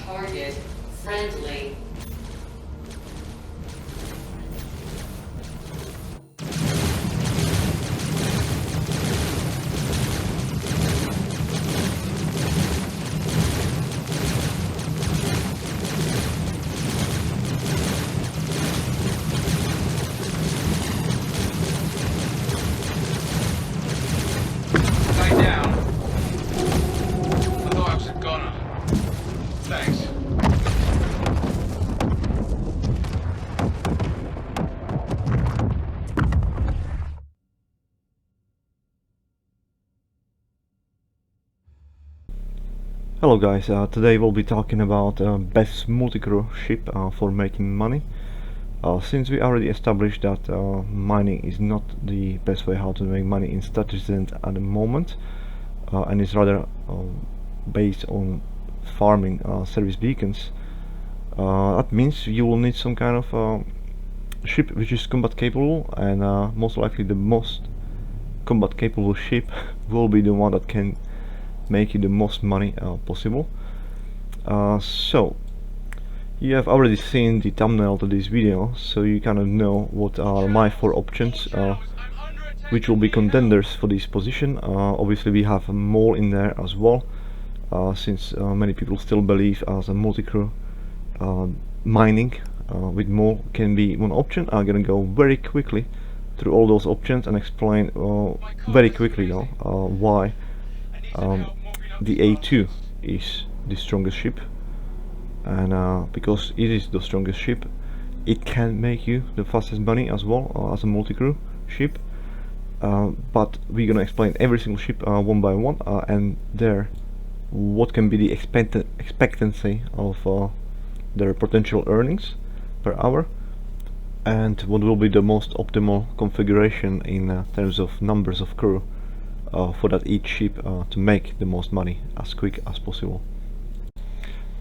Target friendly. Stay down. I thought I was a goner. Thanks. Hello guys, today we'll be talking about best multi-crew ship for making money. Since we already established that mining is not the best way how to make money in Statistics at the moment, and it's rather based on farming service beacons, that means you will need some kind of ship which is combat capable, and most likely the most combat capable ship will be the one that can make you the most money possible. So you have already seen the thumbnail to this video, so you kind of know what are my 4 options which will be contenders for this position. Obviously we have more in there as well, since many people still believe as a multi-crew mining with more can be one option. I'm gonna go very quickly through all those options and explain very quickly though why the A2 is the strongest ship, and because it is the strongest ship, it can make you the fastest money as well as a multi-crew ship. But we're gonna explain every single ship one by one, and there what can be the expectancy of their potential earnings per hour, and what will be the most optimal configuration in terms of numbers of crew for that each ship to make the most money as quick as possible.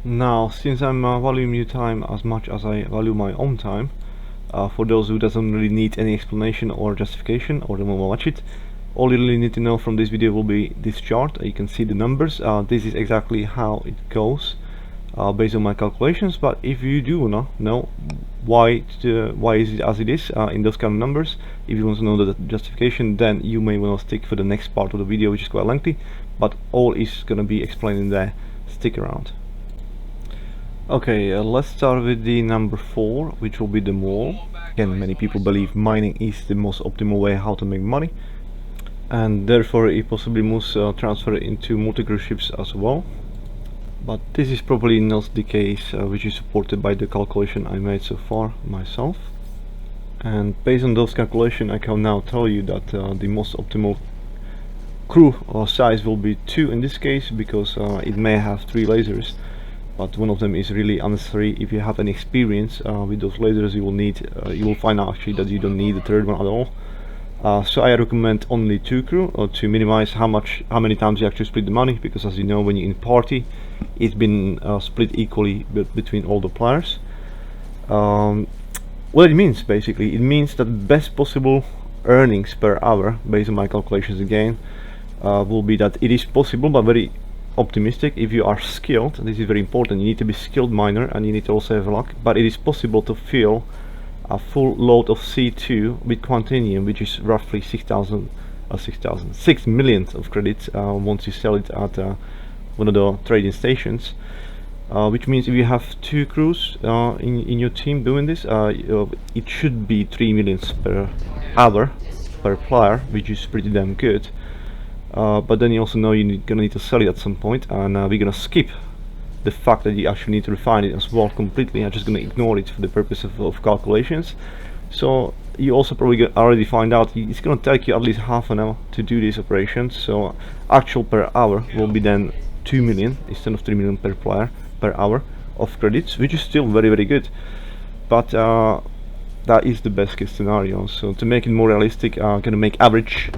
Now, since I'm valuing your time as much as I value my own time, for those who doesn't really need any explanation or justification or don't want to watch it, all you really need to know from this video will be this chart. You can see the numbers. This is exactly how it goes based on my calculations, but if you do wanna know why is it as it is in those kind of numbers, if you want to know the justification, then you may want to stick for the next part of the video, which is quite lengthy, but all is gonna be explained in there. Stick around. Okay, let's start with the number 4, which will be the mall. Again, many people believe mining is the most optimal way how to make money, and therefore it possibly must transfer into multi-crew ships as well. But this is probably not the case, which is supported by the calculation I made so far myself. And based on those calculations, I can now tell you that the most optimal crew size will be 2 in this case, because it may have 3 lasers, but one of them is really unnecessary. If you have any experience with those lasers, you will need, you will find out actually that you don't need the third one at all. So I recommend only 2 crew, to minimize how many times you actually split the money, because as you know, when you're in party, it's been split equally between all the players. What it means basically, it means that best possible earnings per hour, based on my calculations again, will be that it is possible, but very optimistic. If you are skilled, this is very important, you need to be skilled miner and you need to also have luck, but it is possible to fill a full load of C2 with quantainium, which is roughly 6 million of credits once you sell it at one of the trading stations, which means if you have 2 crews in your team doing this, it should be 3 million per hour per player, which is pretty damn good. But then you also know you're gonna need to sell it at some point, and we're gonna skip the fact that you actually need to refine it as well completely. I'm just gonna ignore it for the purpose of calculations. So you also probably already find out it's gonna take you at least half an hour to do these operations, so actual per hour will be then 2 million instead of 3 million per player per hour of credits, which is still very, very good, but that is the best case scenario. So to make it more realistic, I'm gonna make average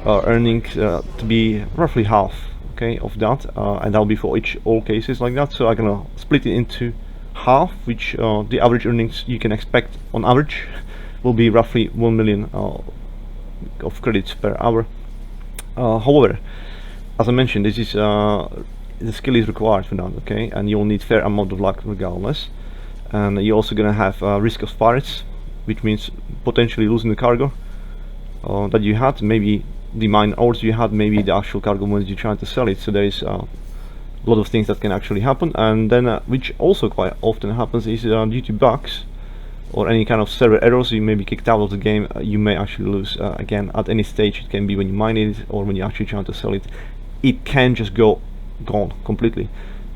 earnings to be roughly half, okay, of that, and that'll be for all cases like that. So I'm gonna split it into half, which the average earnings you can expect on average will be roughly 1 million of credits per hour. However, as I mentioned, this is the skill is required for that, okay, and you'll need fair amount of luck regardless. And you're also gonna have risk of pirates, which means potentially losing the cargo that you had, maybe the mine ores you had, maybe the actual cargo when you try to sell it. So there is a lot of things that can actually happen. And then which also quite often happens is due to bugs or any kind of server errors, you may be kicked out of the game. You may actually lose again at any stage. It can be when you mine it or when you actually try to sell it. It can just go gone completely.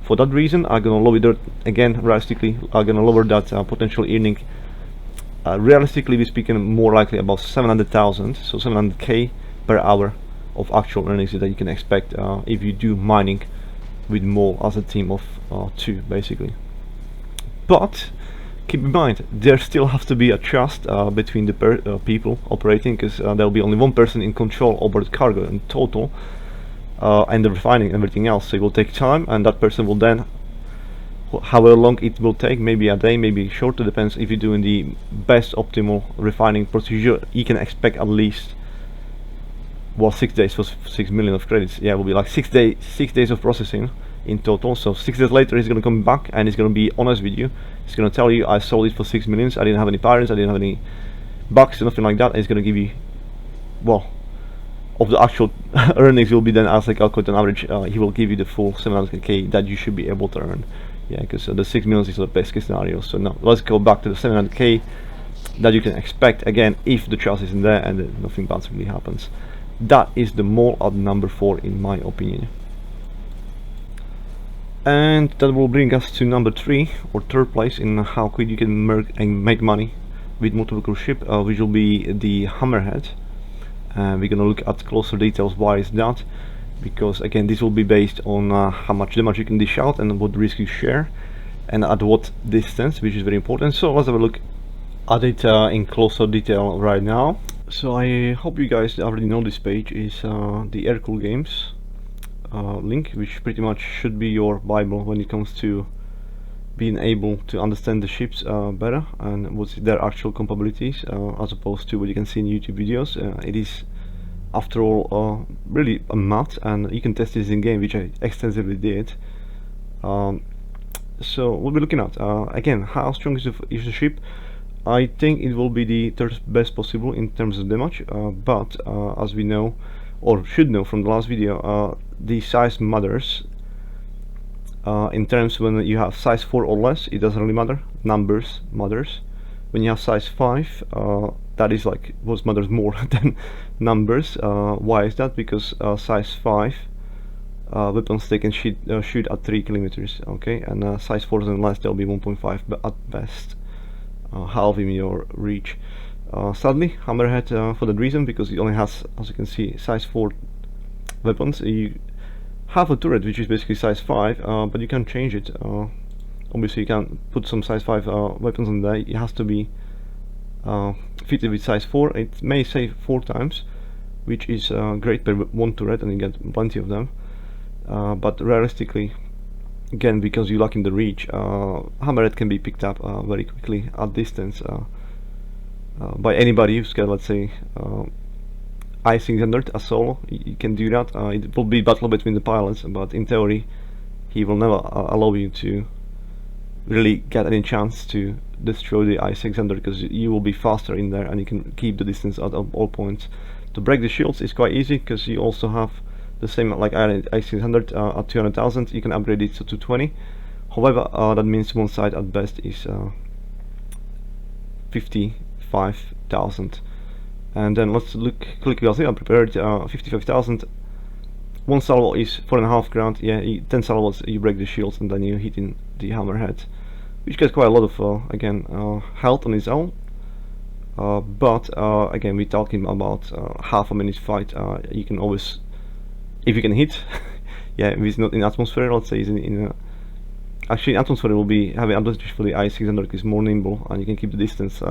For that reason, I'm gonna lower that again. Realistically, I'm gonna lower that potential earning. Realistically speaking, more likely about 700,000, so 700k per hour of actual earnings that you can expect if you do mining with more as a team of 2 basically. But keep in mind, there still has to be a trust between the people operating, because there'll be only one person in control over the cargo in total, and the refining and everything else. So it will take time, and that person will then, however long it will take, maybe a day, maybe shorter, depends if you're doing the best optimal refining procedure. You can expect at least, well, 6 days for 6 million of credits. Yeah, it will be like 6 days of processing in total. So 6 days later he's gonna come back and he's gonna be honest with you. He's gonna tell you, I sold it for 6 million, I didn't have any pirates, I didn't have any bugs, nothing like that. And he's gonna give you, well, of the actual earnings will be then, as I calculate an average, he will give you the full 700k that you should be able to earn. Yeah, because the 6 million is the best case scenario. So now let's go back to the 700k that you can expect again if the trust isn't there and nothing bad really happens. That is the mole at number 4 in my opinion. And that will bring us to number 3 or 3rd place in how quick you can make money with multiple cruise ship, which will be the Hammerhead. We're gonna look at closer details why is that, because again this will be based on how much damage you can dish out and what risk you share and at what distance, which is very important. So let's have a look at it in closer detail right now. So I hope you guys already know this page is the Hercules games link, which pretty much should be your bible when it comes to being able to understand the ships better and what's their actual capabilities, as opposed to what you can see in YouTube videos. It is, after all, really a math, and you can test this in game, which I extensively did. So we'll be looking at again, how strong is the ship. I think it will be the 3rd best possible in terms of damage, but as we know, or should know from the last video, the size matters. In terms when you have size 4 or less, it doesn't really matter. Numbers matters. When you have size 5, that is like what matters more than numbers. Why is that? Because size 5 weapons, they can shoot at 3 kilometers, okay, and size 4 and less, they'll be 1.5 but at best, halving your reach. Sadly, Hammerhead, for that reason, because it only has, as you can see, size 4 weapons. You have a turret which is basically size 5, but you can change it. Obviously you can put some size 5 weapons on there. It has to be fitted with size 4. It may save 4 times, which is great per one turret, and you get plenty of them. But realistically, again, because you lack in the reach, Hammerhead can be picked up very quickly at distance by anybody who's got, let's say, I-600 a solo. You can do that. It will be battle between the pilots, but in theory he will never allow you to really get any chance to destroy the I-600, because you will be faster in there and you can keep the distance at all points. To break the shields is quite easy, because you also have the same like I-600 at 200,000. You can upgrade it to 220. However, that means one side at best is 55,000. And then let's look quickly. I think I prepared 55,000. One salvo is 4.5 grand. Yeah, 10 salvos you break the shields, and then you hit in the Hammerhead, which gets quite a lot of again health on its own. But again, we're talking about half a minute fight. You can always, if you can hit, yeah, if it's not in atmosphere, let's say it's in actually in atmosphere, it will be having advantage for the I-600 because it's more nimble and you can keep the distance.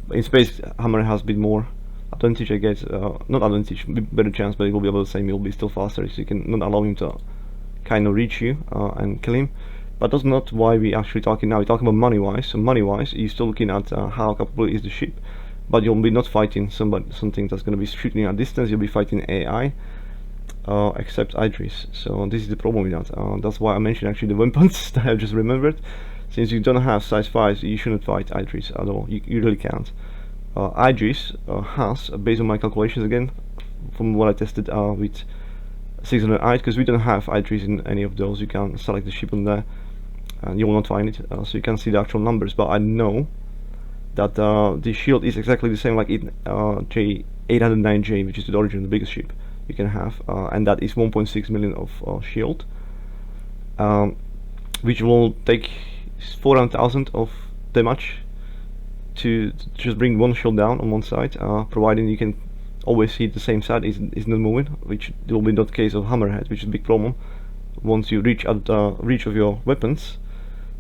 In space, Hammer has a bit more advantage, I guess. Not advantage, better chance, but it will be about the same. You'll be still faster, so you can not allow him to kind of reach you and kill him. But that's not why we actually talking now. We're talking about money-wise. So money-wise, you're still looking at how capable is the ship, but you'll be not fighting something that's going to be shooting at distance. You'll be fighting AI. except Idris. So this is the problem with that. That's why I mentioned actually the weapons that I just remembered. Since you don't have size 5, you shouldn't fight Idris at all. You really can't. Idris has, based on my calculations again, from what I tested with 608, because we don't have Idris in any of those. You can select the ship on there and you will not find it, so you can see the actual numbers. But I know that the shield is exactly the same like in J809J, which is the origin, the biggest ship you can have, and that is 1.6 million of shield, which will take 400,000 of damage to just bring one shield down on one side, providing you can always hit the same side is not moving, which will be not the case of Hammerhead, which is a big problem. Once you reach out reach of your weapons,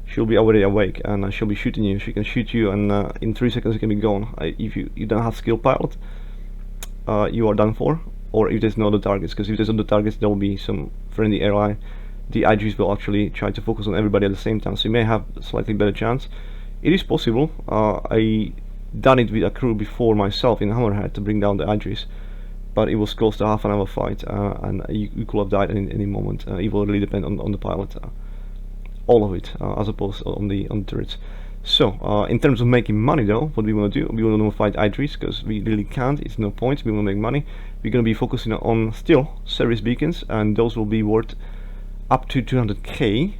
she'll be already awake and she'll be shooting you. She can shoot you and in 3 seconds you can be gone. If you don't have skill pilot, you are done for, or if there's no other targets, because if there's other targets there will be some friendly airline. The IGs will actually try to focus on everybody at the same time, so you may have a slightly better chance. It is possible. I done it with a crew before myself in Hammerhead to bring down the Idris, but it was close to half an hour fight, and you could have died in any moment. It will really depend on the pilot, all of it, as opposed on the turrets. So in terms of making money though, what we want to do, we want to fight Idris, because we really can't, it's no point. We want to make money. We're going to be focusing on still service beacons, and those will be worth up to 200k,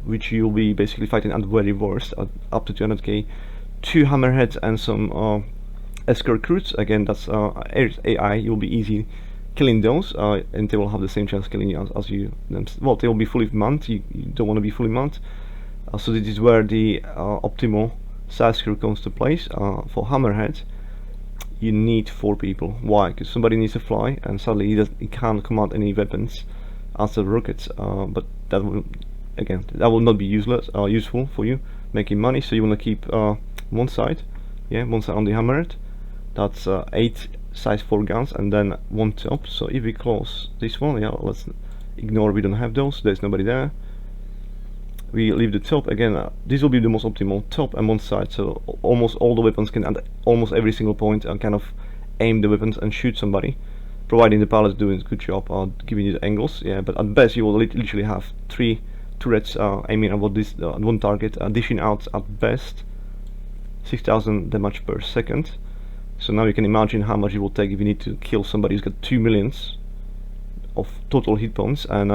which you'll be basically fighting at the very worst, up to 200k. 2 hammerheads and some escort crews. Again, that's AI. You'll be easy killing those, and they will have the same chance killing you as you. Well, they will be fully manned. You don't want to be fully manned. So this is where the optimal size crew comes to place. For hammerhead, you need 4 people. Why? Because somebody needs to fly, and sadly he can't command any weapons as the rockets. But that will, again, that will not be useful for you making money. So you want to keep one side on the hammerhead. That's 8 size 4 guns, and then 1 top. So if we close this one, let's ignore we don't have those, there's nobody there. We leave the top again. This will be the most optimal top and 1 side, so almost all the weapons can at almost every single point kind of aim the weapons and shoot somebody, providing the pilot's doing a good job giving you the angles. But at best you will literally have 3 turrets aiming about this one target, dishing out at best 6,000 damage per second. So now you can imagine how much it will take if you need to kill somebody who's got 2 millions of total hit points, and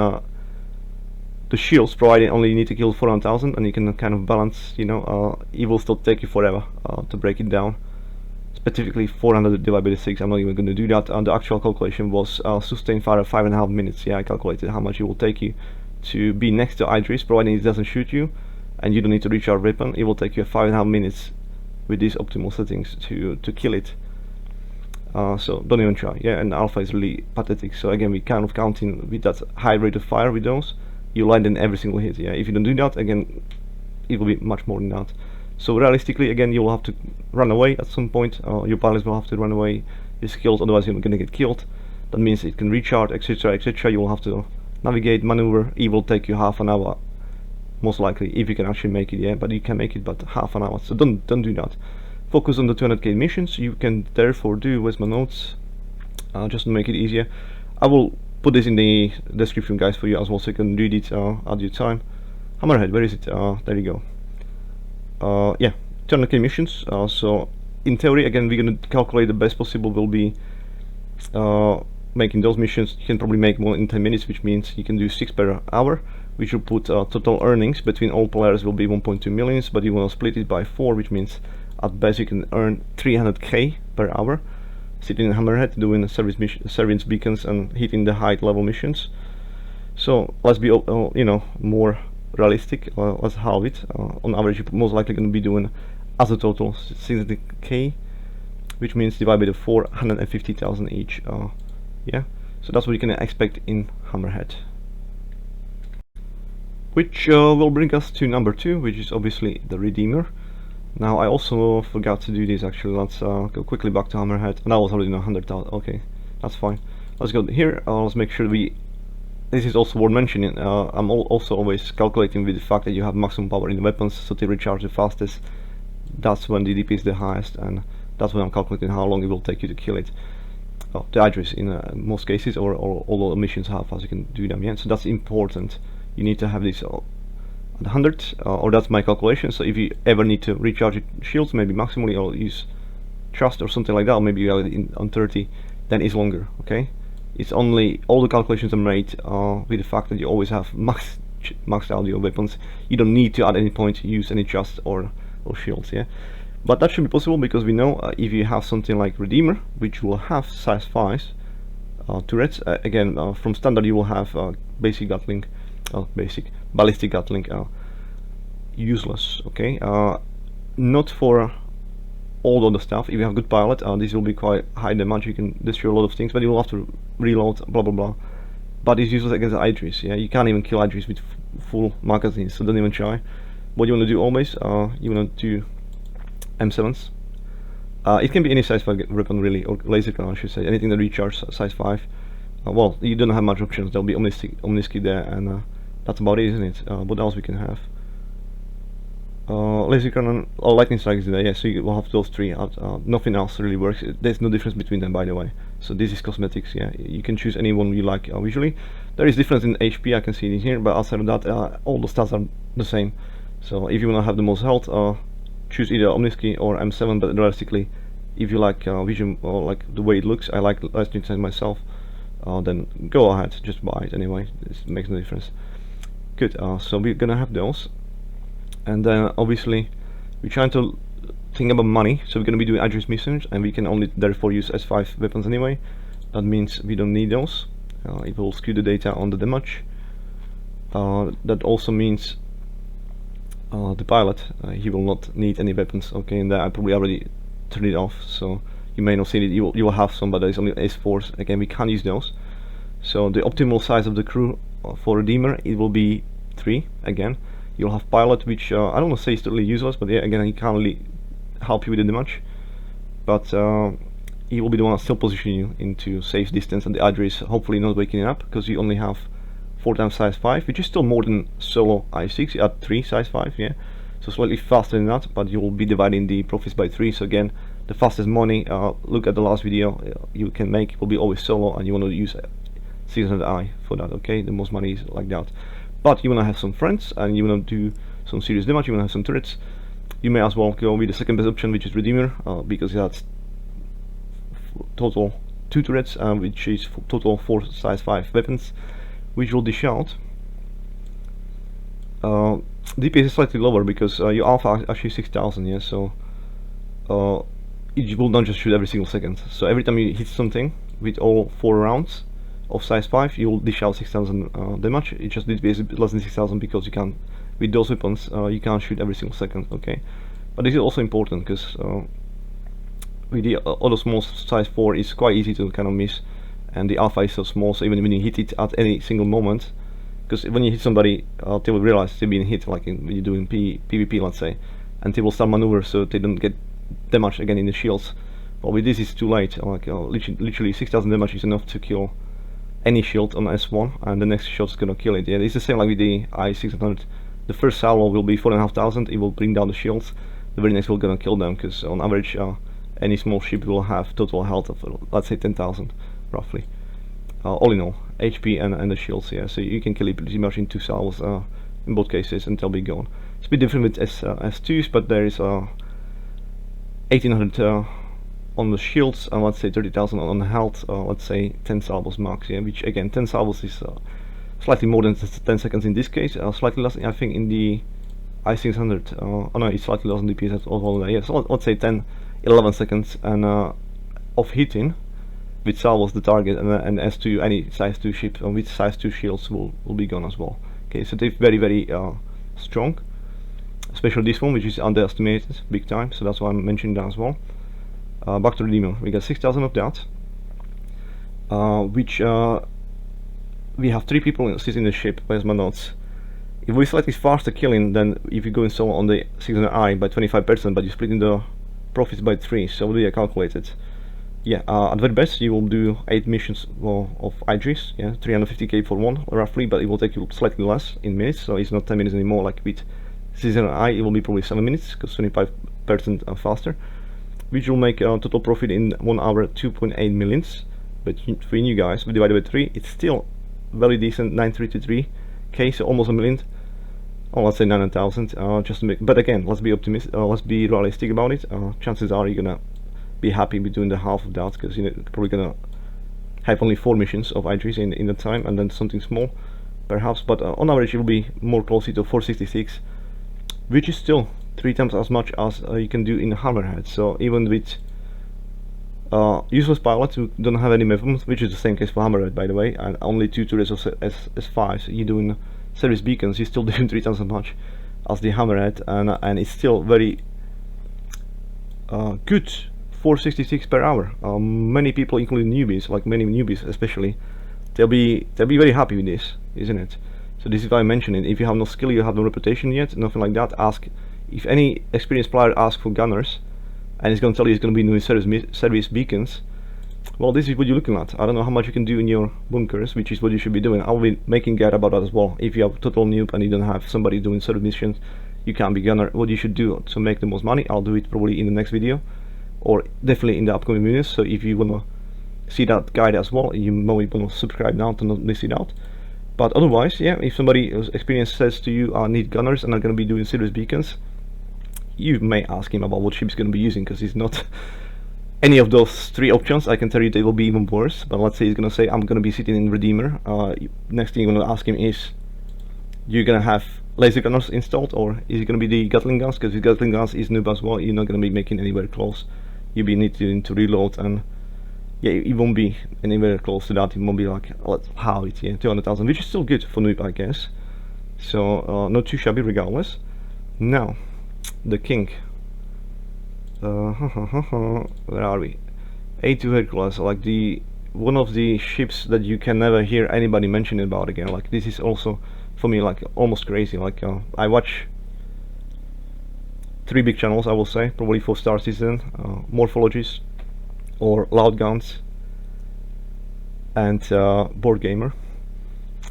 the shields, providing only you need to kill 400,000, and you can kind of balance, it will still take you forever to break it down. Specifically 400 divided by 6, I'm not even going to do that. The actual calculation was sustained fire of 5.5 minutes. I calculated how much it will take you to be next to Idris, providing it doesn't shoot you and you don't need to recharge weapon. It will take you 5.5 minutes with these optimal settings to kill it. So don't even try. And alpha is really pathetic. So again, we kind of counting with that high rate of fire with those. You land in every single hit. If you don't do that, again, it will be much more than that. So realistically, again, you will have to run away at some point. Your pilots will have to run away his skills, otherwise you're gonna get killed. That means it can recharge, etc, etc. You will have to navigate, maneuver. It will take you half an hour, most likely, if you can actually make it. But you can make it, but half an hour. So don't do that. Focus on the 200k missions. You can therefore do, where's my notes, just to make it easier. I will put this in the description, guys, for you as well, so you can read it at your time. Hammerhead, where is it? There you go. 200k missions. So in theory, again, we're gonna calculate the best possible will be making those missions. You can probably make more in 10 minutes, which means you can do 6 per hour, which will put total earnings between all players will be 1.2 millions, but you want to split it by 4, which means at best you can earn 300k per hour sitting in Hammerhead doing service beacons and hitting the high level missions. So let's be more realistic. Let's halve it. On average you're most likely going to be doing as a total 60k, which means divided by the 450,000 each. So that's what you can expect in Hammerhead, which will bring us to number 2, which is obviously the Redeemer. Now I also forgot to do this actually. Let's go quickly back to Hammerhead, and I was already in 100,000. Okay, that's fine. Let's go here. Let's make sure this is also worth mentioning. I'm also always calculating with the fact that you have maximum power in the weapons, so they recharge the fastest. That's when the DP is the highest, and that's when I'm calculating how long it will take you to kill it. the Idris in most cases, or all the missions how fast you can do them. Yeah, so that's important. You need to have this at 100, or that's my calculation. So if you ever need to recharge your shields, maybe maximally, or use trust or something like that, or maybe you have it on 30, then it's longer. Okay, it's only all the calculations are made with the fact that you always have maxed out your weapons. You don't need to at any point use any trust or shields. Yeah, but that should be possible because we know if you have something like Redeemer, which will have size 5 turrets, again from standard you will have basic Gatling, basic ballistic Gatling, useless. Okay, not for all the other stuff. If you have good pilot, this will be quite high damage. You can destroy a lot of things, but you will have to reload, blah blah blah. But it's useless against Idris. Yeah, you can't even kill Idris with full magazines, so don't even try. What you want to do always, you want to do M7s. It can be any size 5 weapon really, or laser cannon I should say, anything that recharges size 5. Well, you don't have much options. There'll be Omniski there, and that's about it, isn't it? What else we can have? Laser cannon or lightning strike is there, yeah, so you will have those three. Nothing else really works. There's no difference between them, by the way. So this is cosmetics, yeah. You can choose any one you like visually. There is difference in HP, I can see it in here, but outside of that, all the stats are the same. So if you want to have the most health, choose either Omniski or M7, but realistically, if you like vision or like the way it looks, I like lightning strike myself, then go ahead, just buy it anyway. It makes no difference. Good, so we're gonna have those. And then obviously we're trying to think about money, so we're going to be doing Idris missions, and we can only therefore use S5 weapons anyway. That means we don't need those. It will skew the data on the damage. That also means the pilot, he will not need any weapons. Okay, and I probably already turned it off, so you may not see it. You will have some, but there's only S4s. Again, we can't use those. So the optimal size of the crew for Redeemer, it will be 3 again. You'll have pilot, which I don't want to say is totally useless, but yeah, again, he can't really help you with the damage. But he will be the one that still position you into safe distance, and the Idris hopefully not waking up, because you only have 4 times size 5, which is still more than solo i6. You add 3 size 5, yeah, so slightly faster than that, but you will be dividing the profits by 3. So again, the fastest money, look at the last video, you can make will be always solo, and you want to use 600i for that. Okay, the most money is like that. But you want to have some friends, and you want to do some serious damage, you want to have some turrets. You may as well go with the second best option, which is Redeemer, because that's total 2 turrets, which is total 4 size 5 weapons, which will dish out. DPS is slightly lower because your alpha actually 6000, yeah, so it will not just shoot every single second. So every time you hit something with all 4 rounds of size 5, you will dish out 6000 damage. It just DPS is less than 6000 because you can't, with those weapons, you can't shoot every single second. Okay, but this is also important because with the other small size 4 is quite easy to kind of miss, and the alpha is so small, so even when you hit it at any single moment, because when you hit somebody, they will realize they're being hit, like when you're doing PvP, let's say, and they will start maneuver so they don't get damage again in the shields. But with this it's too late. Like literally 6000 damage is enough to kill any shield on S1, and the next shot's gonna kill it. Yeah, it's the same like with the i600. The first salvo will be 4500, it will bring down the shields. The very next will gonna kill them, because on average any small ship will have total health of let's say 10,000 roughly. All in all, HP and the shields, yeah, so you can kill it pretty much in 2 salvos in both cases, and they'll be gone. It's a bit different with S2s, but there is 1800 on the shields, and let's say 30,000 on the health, let's say 10 salvos max, yeah, which again 10 salvos is slightly more than 10 seconds in this case, slightly less I think in the i600, oh no, it's slightly less on DPS overall, yeah, so let's say 10-11 seconds and of hitting with salvos the target, and S2, any size 2 ship with size 2 shields will be gone as well. Okay, so they're very strong, especially this one, which is underestimated big time, so that's why I'm mentioning that as well. Back to Redeemer, we got 6000 of that, which we have 3 people sitting in the ship. Where's my notes? If we slightly faster killing than if you go in solo on the 600i by 25%, but you're splitting the profits by 3, so what do you calculate it? Yeah, at very best you will do 8 missions of Idris, yeah, 350k for one roughly, but it will take you slightly less in minutes, so it's not 10 minutes anymore like with 600i, it will be probably 7 minutes, because 25% faster. which will make a total profit in 1 hour 2.8 millions. But for you guys, divided by 3, it's still very decent, 933k, so almost a million. Oh, let's say 900,000. Just to make. But again, let's be optimistic. Let's be realistic about it. Chances are you're gonna be happy with doing the half of that, because you're probably gonna have only 4 missions of Idris in the time, and then something small, perhaps. But on average, it will be more closer to 466, which is still 3 times as much as you can do in Hammerhead. So even with useless pilots who don't have any movement, which is the same case for Hammerhead, by the way, and only 2 turrets of S5, so you're doing service beacons, you're still doing 3 times as much as the Hammerhead, and it's still very good. 466 per hour. Many people, including newbies, like many newbies especially, they'll be very happy with this, isn't it? So this is why I mention it. If you have no skill, you have no reputation yet, nothing like that, ask. If any experienced player asks for gunners, and he's going to tell you he's going to be doing service beacons, well, this is what you're looking at. I don't know how much you can do in your bunkers, which is what you should be doing. I'll be making guide about that as well. If you have total noob and you don't have somebody doing service missions, you can't be gunner. What you should do to make the most money, I'll do it probably in the next video, or definitely in the upcoming videos. So if you wanna see that guide as well, you might wanna subscribe now to not miss it out. But otherwise, yeah, if somebody who's experienced says to you, I need gunners and I'm gonna be doing service beacons, you may ask him about what ship he's gonna be using, because he's not any of those 3 options. I can tell you they will be even worse. But let's say he's gonna say, I'm gonna be sitting in Redeemer. Next thing you're gonna ask him is, you're gonna have laser gunners installed, or is it gonna be the Gatling guns? Because the Gatling guns is noob as well. You're not gonna be making anywhere close. You'll be needing to reload, and yeah, it won't be anywhere close to that. It won't be like, how it's, yeah, 200,000, which is still good for noob, I guess. So not too shabby regardless. Now, the king. Where are we? A2 Hercules, like one of the ships that you can never hear anybody mention about again. Like, this is also for me like almost crazy. Like I watch 3 big channels, I will say, probably for Star Citizen, Morphologies, or Loud Guns, and Board Gamer.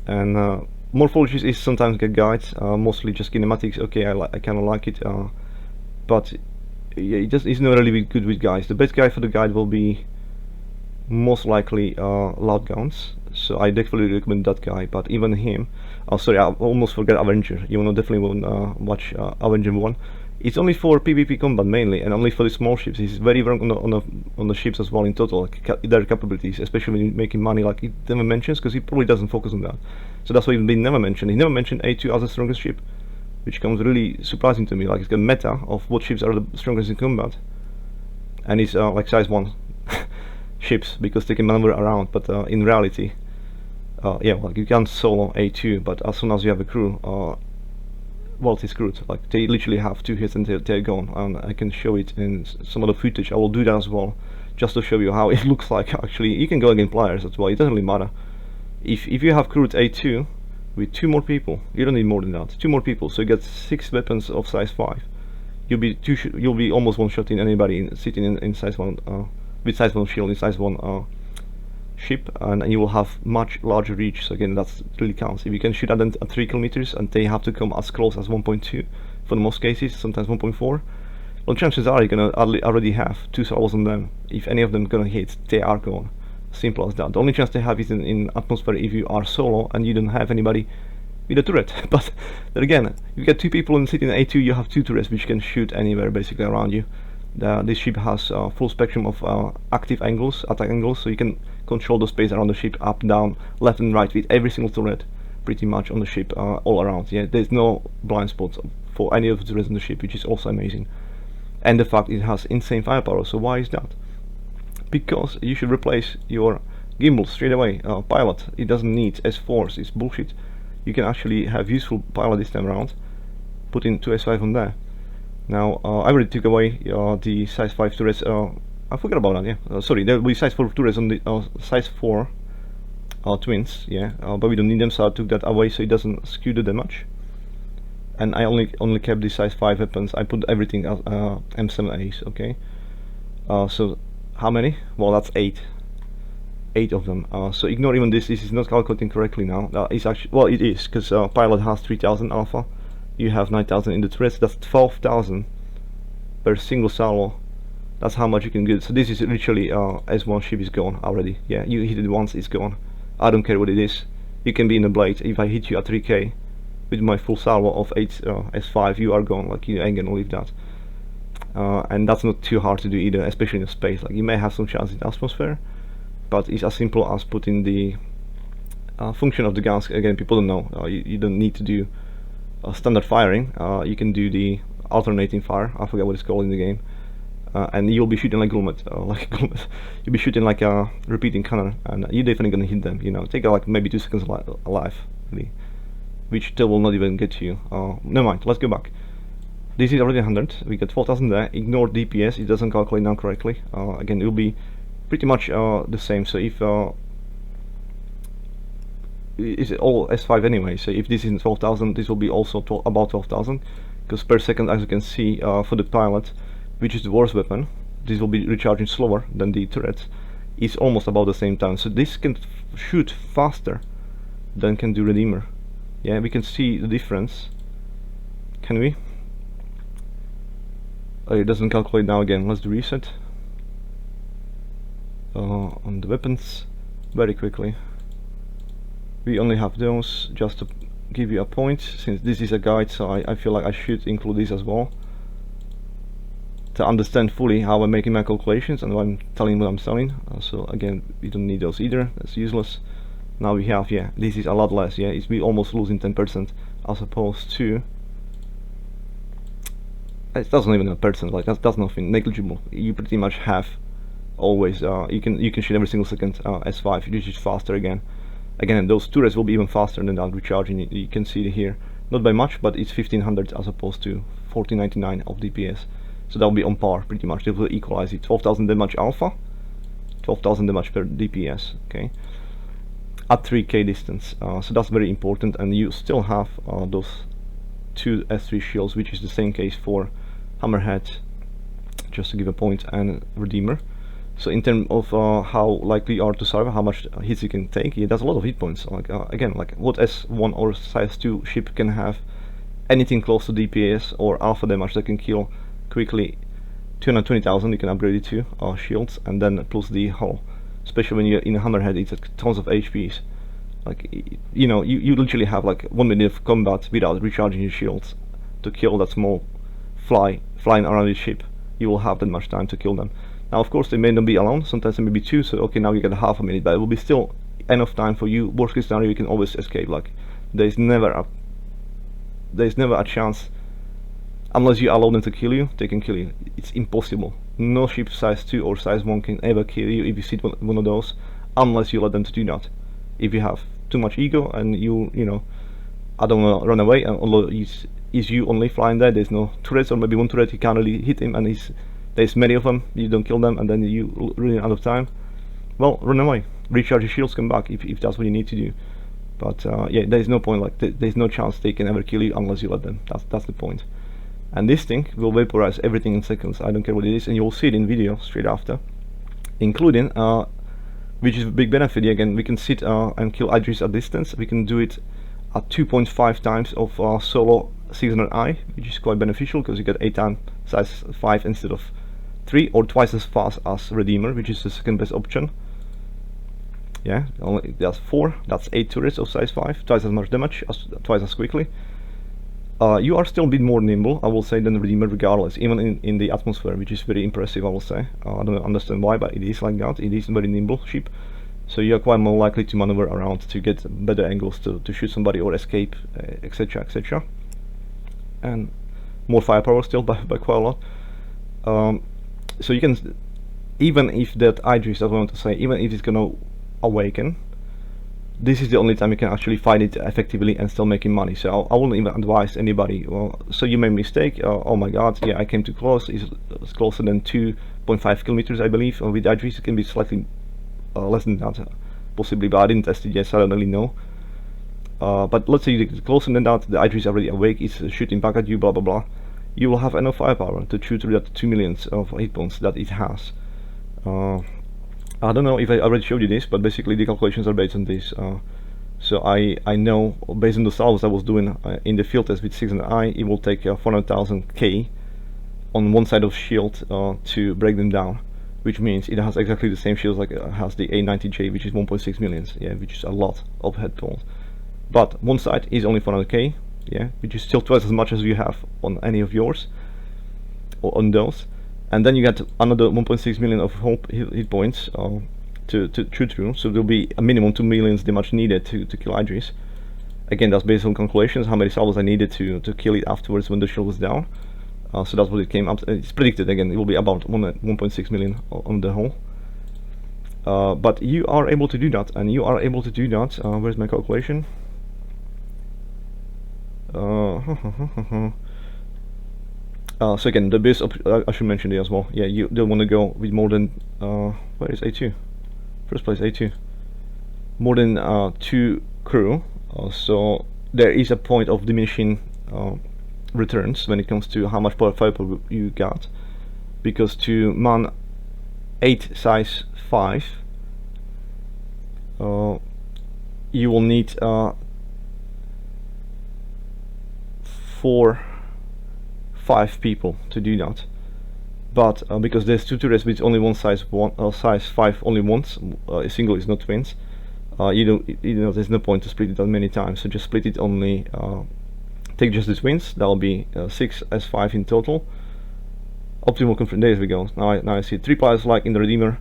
And Morphologies is sometimes get guides, mostly just kinematics. Okay, I kind of like it, but yeah, he's not really good with guides. The best guide for the guide will be most likely Loud Guns, so I definitely recommend that guy. But even him, oh sorry, I almost forgot Avenger. You wanna definitely want watch Avenger 1. It's only for PvP combat mainly, and only for the small ships. He's very wrong on the ships as well in total, like their capabilities, especially when you're making money, like he never mentions, because he probably doesn't focus on that. So that's why he's been never mentioned. He never mentioned A2 as the strongest ship, which comes really surprising to me. Like, it's got meta of what ships are the strongest in combat, and it's like size 1 ships, because they can maneuver around. But in reality, yeah, like you can solo A2, but as soon as you have a crew, well, it's screwed. Like, they literally have 2 hits and they're gone. And I can show it in some other footage. I will do that as well, just to show you how it looks like. Actually, you can go against players as well. It doesn't really matter. If you have crewed A2 with 2 more people, you don't need more than that. 2 more people, so you get 6 weapons of size 5. You'll be almost one-shotting anybody sitting in size 1 with size 1 shield in size 1 ship, and you will have much larger reach. So again, that really counts. If you can shoot at them at 3 kilometers and they have to come as close as 1.2 for the most cases, sometimes 1.4, well, chances are you're gonna already have 2 salvos on them. If any of them gonna hit, they are gone. Simple as that. The only chance they have is in atmosphere if you are solo and you don't have anybody with a turret. But then again, if you get 2 people and sitting in A2, you have 2 turrets which can shoot anywhere basically around you. This ship has full spectrum of active angles, attack angles, so you can control the space around the ship, up, down, left and right, with every single turret pretty much on the ship, all around. Yeah, there's no blind spots for any of the turrets on the ship, which is also amazing. And the fact it has insane firepower. So why is that? Because you should replace your gimbal straight away. Pilot, it doesn't need S4s, it's bullshit. You can actually have useful pilot this time around. Put in 2 S5 on there. Now, I already took away the size 5 turrets. I forgot about that, yeah. Sorry, there will be size 4 turrets on the size 4 twins, yeah. But we don't need them, so I took that away so it doesn't skew the damage. And I only kept the size 5 weapons. I put everything as M7As, okay. So how many? Well, that's 8 of them. So ignore even this. This is not calculating correctly now. It's actually, well, it is, because pilot has 3000 alpha. You have 9000 in the turrets. That's 12,000 per single salvo That's how much you can get. So this is literally S1 ship is gone already. Yeah, you hit it once, it's gone. I don't care what it is. You can be in the blade. If I hit you at 3k with my full salvo of 8 S5, you are gone. Like, you ain't gonna leave that. And that's not too hard to do either, especially in space. Like, you may have some chance in atmosphere, but it's as simple as putting the function of the guns. Again, people don't know. You don't need to do standard firing. You can do the alternating fire. I forget what it's called in the game. And you'll be shooting like Gulmet, you'll be shooting like a repeating cannon, and you're definitely gonna hit them. You know, take like maybe 2 seconds alive, really, which they will not even get to you. Never mind. Let's go back. This is already 100. We get 4,000 there. Ignore DPS. It doesn't calculate now correctly. Again, it will be pretty much the same. So if it's all S5 anyway. So if this is 12,000, this will be also about 12,000, because per second, as you can see, for the pilot, which is the worst weapon, this will be recharging slower than the turret, is almost about the same time. So this can shoot faster than can do Redeemer. Yeah, we can see the difference. Can we? It doesn't calculate now again. Let's do reset. On the weapons, very quickly. We only have those, just to give you a point, since this is a guide, so I feel like I should include this as well, to understand fully how I'm making my calculations and what I'm telling what I'm selling. So again, we don't need those either, that's useless. Now we have, yeah, this is a lot less, yeah, we almost losing 10% as opposed to, it doesn't even a percent, like that's nothing, negligible. You pretty much have always, you can shoot every single second S5, which is faster again. Again, those turrets will be even faster than that recharging. You can see it here, not by much, but it's 1500 as opposed to 1499 of DPS. So that'll be on par, pretty much. They will equalize it. 12,000 damage alpha, 12,000 damage per DPS. Okay, at 3k distance. So that's very important, and you still have those 2 S3 shields, which is the same case for Hammerhead, just to give a point, and Redeemer. So in terms of how likely you are to survive, how much hits you can take, yeah, that's a lot of hit points. Like again, like what S1 or size 2 ship can have anything close to DPS or alpha damage that can kill quickly 220,000, you can upgrade it to shields, and then plus the hull. Especially when you're in a Hammerhead, it's tons of HPs. Like, you know, you literally have like 1 minute of combat without recharging your shields to kill that small flying around your ship. You will have that much time to kill them. Now, of course, they may not be alone. Sometimes they may be 2. So okay, now you get half a minute, but it will be still enough time for you. Worst case scenario, you can always escape. Like, there's never a chance. Unless you allow them to kill you, they can kill you. It's impossible. No ship size 2 or size 1 can ever kill you if you sit one of those, unless you let them to do that. If you have too much ego and you know, I don't want to run away, and although is you only flying there, there's no turrets, or maybe one turret, you can't really hit him, and there's many of them, you don't kill them, and then you running out of time. Well, run away, recharge your shields, come back if that's what you need to do. But yeah, there's no point, like there's no chance they can ever kill you unless you let them. That's the point. And this thing will vaporize everything in seconds. I don't care what it is, and you will see it in video straight after, including which is a big benefit. Again, we can sit and kill Idris at distance. We can do it at 2.5 times of solo 600i, which is quite beneficial because you get 8 times size 5 instead of 3, or twice as fast as Redeemer, which is the second best option. Yeah, only that's 4. That's 8 turrets of size 5, twice as much damage, twice as quickly. You are still a bit more nimble, I will say, than Redeemer regardless, even in the atmosphere, which is very impressive, I will say. I don't understand why, but it is like that. It is a very nimble ship, so you are quite more likely to maneuver around to get better angles to shoot somebody or escape, etc, etc. And more firepower still by quite a lot. So you can, even if that Idris, I want to say, even if it's gonna awaken, this is the only time you can actually fight it effectively and still making money. So I wouldn't even advise anybody, well, so you made a mistake, oh my god, yeah, I came too close, it's closer than 2.5 kilometers, I believe. With Idris it can be slightly less than that, possibly, but I didn't test it yet, so I don't really know. But let's say you get closer than that, the Idris already awake, is shooting back at you, blah blah blah. You will have enough firepower to shoot through that 2 million of hit points that it has. I don't know if I already showed you this, but basically the calculations are based on this. So I know, based on the salvos I was doing in the field test with 600i, it will take 400,000 K on one side of shield to break them down, which means it has exactly the same shields like it has the A90J, which is 1.6 million, yeah, which is a lot of headphones. But one side is only 400k, yeah, which is still twice as much as you have on any of yours, or on those. And then you get another 1.6 million of hit points to shoot through, so there'll be a minimum 2 million damage needed to kill Idris. Again, that's based on calculations, how many salvos I needed to kill it afterwards when the shield was down. So that's what it came up. It's predicted, again, it will be about 1.6 million on the whole. But you are able to do that, and you are able to do that. Where's my calculation? So again, the base I should mention it as well. Yeah, you don't want to go with more than where is A2? First place A2. More than 2 crew. So there is a point of diminishing returns when it comes to how much firepower you got, because to man 8 size 5 you will need 5 people to do that. But because there's 2 turrets with only one size 5 only once, a single is not twins, there's no point to split it that many times, so just split it only. Take just the twins, that'll be 6 S5 in total. Optimal confirmed, there we go. Now I see 3 piles like in the Redeemer,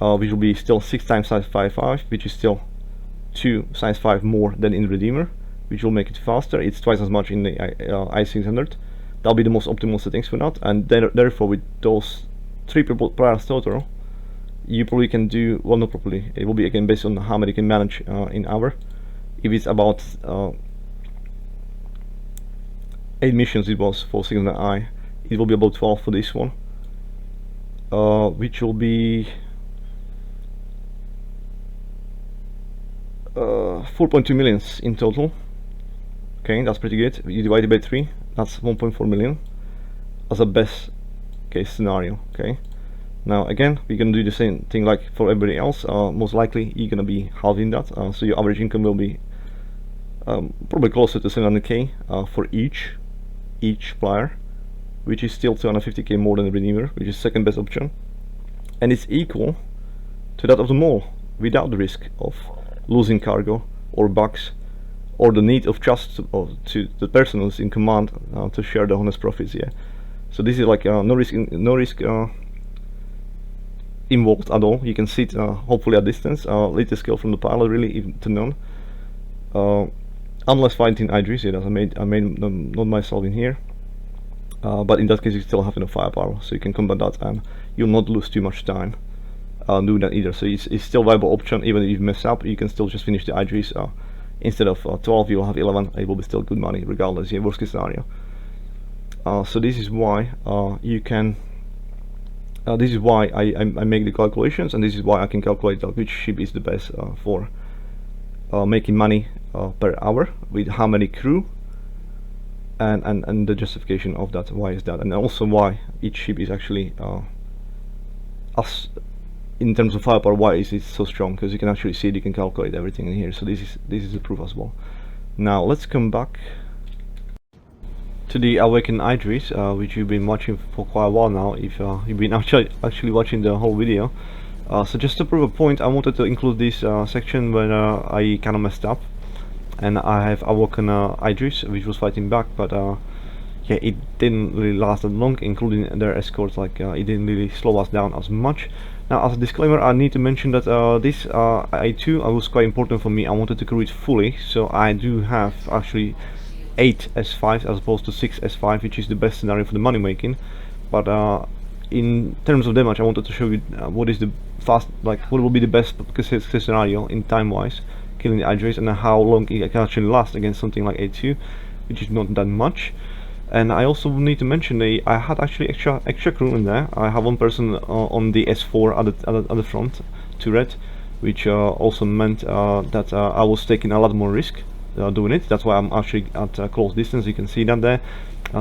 which will be still 6 times size 5, which is still 2 size 5 more than in the Redeemer, which will make it faster. It's twice as much in the I600. That'll be the most optimal settings for that, and therefore with those 3 piles total, you probably can do, well, not properly, it will be again based on how many you can manage in hour. If it's about 8 missions it was for Signal I, it will be about 12 for this one, which will be 4.2 million in total. Okay, that's pretty good. You divide it by 3, that's 1.4 million as a best case scenario. Okay, now again, we're gonna do the same thing like for everybody else. Most likely you're gonna be halving that, so your average income will be probably closer to 700k for each player, which is still 250k more than the Redeemer, which is second best option, and it's equal to that of the mall without the risk of losing cargo or bugs, or the need of trust to the person who's in command to share the honest profits. Yeah, so this is like no risk involved at all. You can sit hopefully at distance, little skill from the pilot, really, even to none, unless fighting Idris. Yeah, I made not myself in here, but in that case you still have enough firepower, so you can combat that and you'll not lose too much time doing that either. So it's still a viable option. Even if you mess up, you can still just finish the Idris. Instead of 12 you'll have 11. It will be still good money regardless, yeah, worst case scenario. So this is why you can this is why I make the calculations, and this is why I can calculate which ship is the best for making money per hour, with how many crew, and the justification of that. Why is that? And also why each ship is actually in terms of firepower, why is it so strong? Because you can actually see it, you can calculate everything in here. So this is the proof as well. Now let's come back to the Awaken Idris, which you've been watching for quite a while now, if you've been actually watching the whole video. So just to prove a point, I wanted to include this section where I kind of messed up, and I have Awaken Idris, which was fighting back, but yeah, it didn't really last that long, including their escorts. Like it didn't really slow us down as much. Now, as a disclaimer, I need to mention that this I2 was quite important for me. I wanted to crew it fully, so I do have actually 8 S5s as opposed to 6 S5, which is the best scenario for the money making. But in terms of damage, I wanted to show you what is the what will be the best case scenario in time wise, killing the Idris, and how long it can actually last against something like A2, which is not that much. And I also need to mention I had actually extra crew in there. I have one person on the S4 at the front turret, which also meant that I was taking a lot more risk doing it. That's why I'm actually at close distance. You can see that there,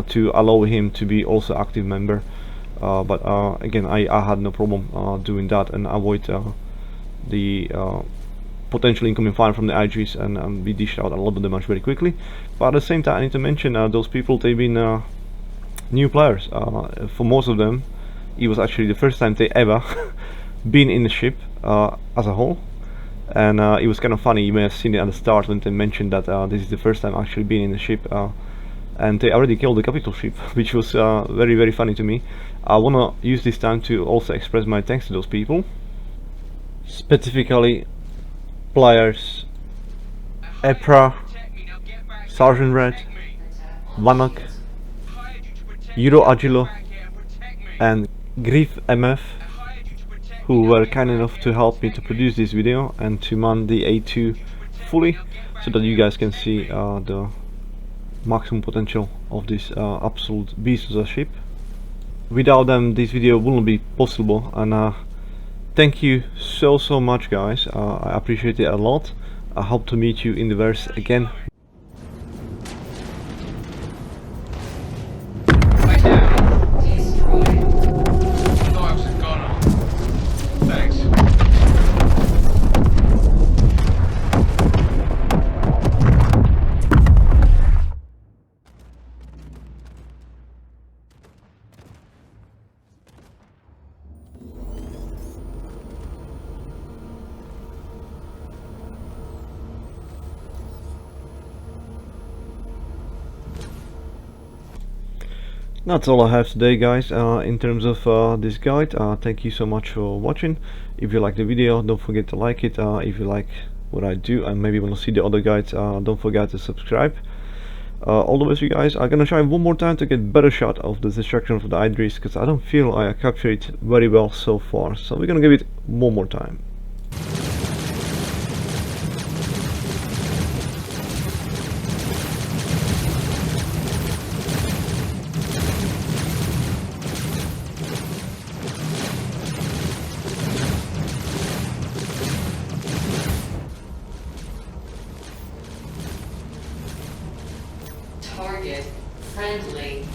to allow him to be also active member. But again, I had no problem doing that and avoid the potential incoming fire from the Idris, and we dished out a lot of damage very quickly. But at the same time, I need to mention those people, they've been new players. For most of them, it was actually the first time they ever been in the ship as a whole. And it was kind of funny. You may have seen it at the start when they mentioned that this is the first time actually being in the ship, and they already killed the capital ship, which was very very funny to me. I wanna use this time to also express my thanks to those people, specifically players Epra, Sergeant Red, Vanak, Euro Agilo, and Grief MF, who were kind enough to help me to produce this video and to man the A2 fully, so that you guys can see the maximum potential of this absolute beast of a ship. Without them, this video wouldn't be possible, and thank you so much, guys. I appreciate it a lot. I hope to meet you in the verse again. Lay down. Destroyed. I thought I was gonna. Thanks. That's all I have today, guys, in terms of this guide. Thank you so much for watching. If you like the video, don't forget to like it. If you like what I do and maybe want to see the other guides, don't forget to subscribe. All the best, you guys. I'm gonna try one more time to get better shot of the destruction of the Idris, because I don't feel I captured it very well so far. So we're gonna give it one more time. Target friendly.